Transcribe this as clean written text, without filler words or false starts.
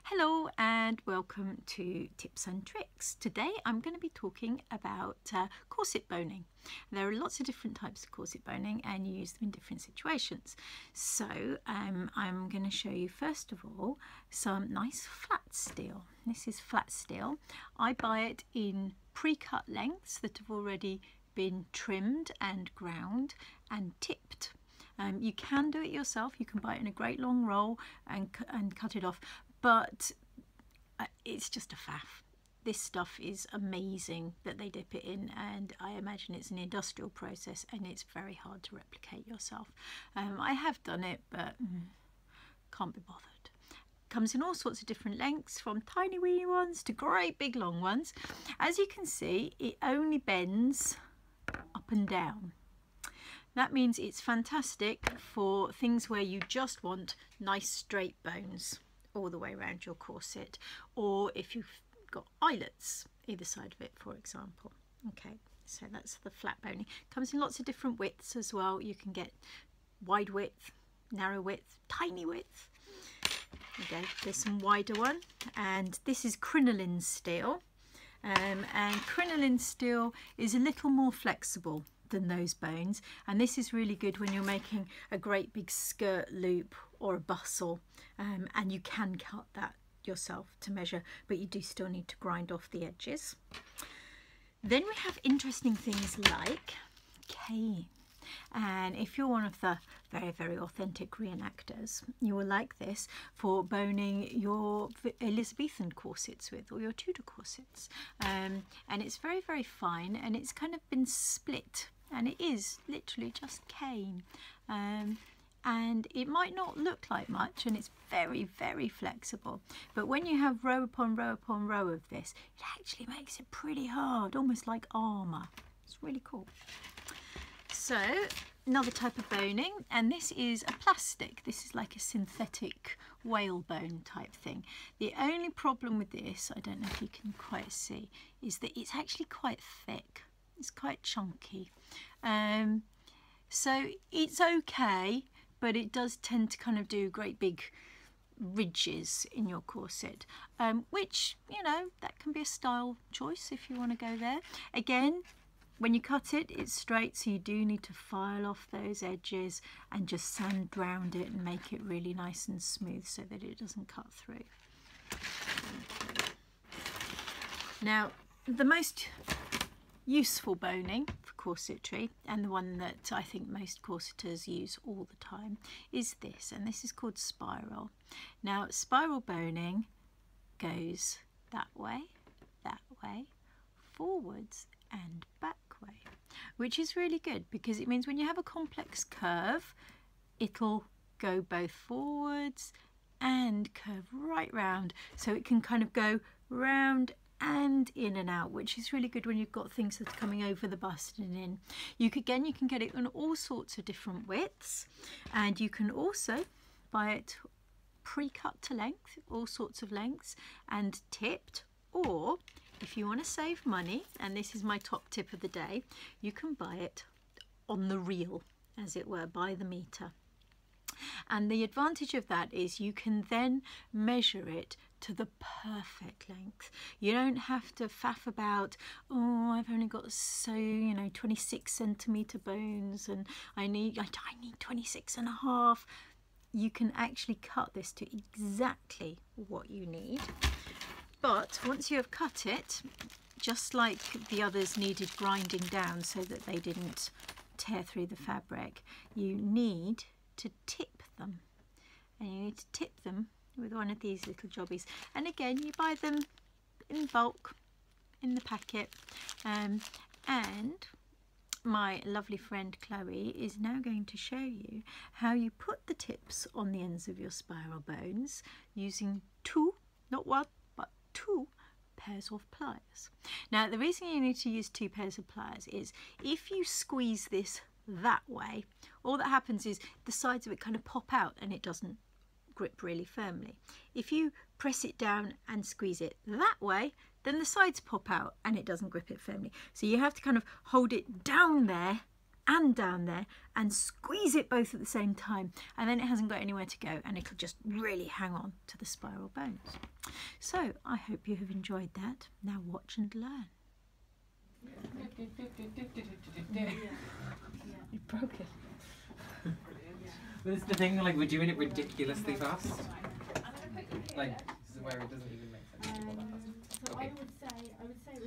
Hello and welcome to Tips and Tricks. Today I'm going to be talking about corset boning. There are lots of different types of corset boning and you use them in different situations. So I'm going to show you first of all some nice flat steel. This is flat steel. I buy it in pre-cut lengths that have already been trimmed and ground and tipped. You can do it yourself. You can buy it in a great long roll and cut it off, but it's just a faff. This stuff is amazing that they dip it in, and I imagine it's an industrial process and it's very hard to replicate yourself. I have done it, but can't be bothered. Comes in all sorts of different lengths, from tiny wee ones to great big long ones. As you can see, it only bends up and down. That means it's fantastic for things where you just want nice straight bones all the way around your corset, or if you've got eyelets either side of it, for example. Okay, so that's the flat boning. Comes in lots of different widths as well. You can get wide width, narrow width, tiny width. Okay, there's some wider one, and this is crinoline steel, and crinoline steel is a little more flexible than those bones, and this is really good when you're making a great big skirt loop or a bustle, and you can cut that yourself to measure, but you do still need to grind off the edges. Then we have interesting things like cane, and if you're one of the very authentic reenactors, you will like this for boning your Elizabethan corsets with, or your Tudor corsets, and it's very fine, and it's kind of been split, and it is literally just cane, and it might not look like much, and it's very flexible, but when you have row upon row upon row of this, it actually makes it pretty hard, almost like armour. It's really cool. So another type of boning, and this is a plastic. This is like a synthetic whalebone type thing. The only problem with this, I don't know if you can quite see, is that it's actually quite thick. It's quite chunky. So it's okay, but it does tend to kind of do great big ridges in your corset, which, you know, that can be a style choice if you want to go there. Again, when you cut it, it's straight, so you do need to file off those edges and just sand round it and make it really nice and smooth so that it doesn't cut through. Now, the most useful boning for corsetry, and the one that I think most corseters use all the time, is this, and this is called spiral. Now, spiral boning goes that way, forwards and back way, which is really good because it means when you have a complex curve, it'll go both forwards and curve right round, so it can kind of go round and in and out, which is really good when you've got things that are coming over the bust and in. You can get it in all sorts of different widths, and you can also buy it pre-cut to length, all sorts of lengths, and tipped, or if you want to save money, and this is my top tip of the day, you can buy it on the reel, as it were, by the meter. And the advantage of that is you can then measure it to the perfect length. You don't have to faff about, oh, I've only got, so, you know, 26 centimetre bones and I need 26 and a half. You can actually cut this to exactly what you need. But once you have cut it, just like the others needed grinding down so that they didn't tear through the fabric, you need to tip them. And you need to tip them with one of these little jobbies. And again, you buy them in bulk in the packet. And my lovely friend Chloe is now going to show you how you put the tips on the ends of your spiral bones using two, not one, but two pairs of pliers. Now, the reason you need to use two pairs of pliers is if you squeeze this that way, all that happens is the sides of it kind of pop out and it doesn't grip really firmly. If you press it down and squeeze it that way, then the sides pop out and it doesn't grip it firmly. So you have to kind of hold it down there and down there, and squeeze it both at the same time, and then it hasn't got anywhere to go, and it'll just really hang on to the spiral bones. So I hope you have enjoyed that. Now watch and learn. You broke it. But it's the thing, like, we're doing it ridiculously fast. Like, this is where it doesn't even make sense to go that fast. So Okay. I would say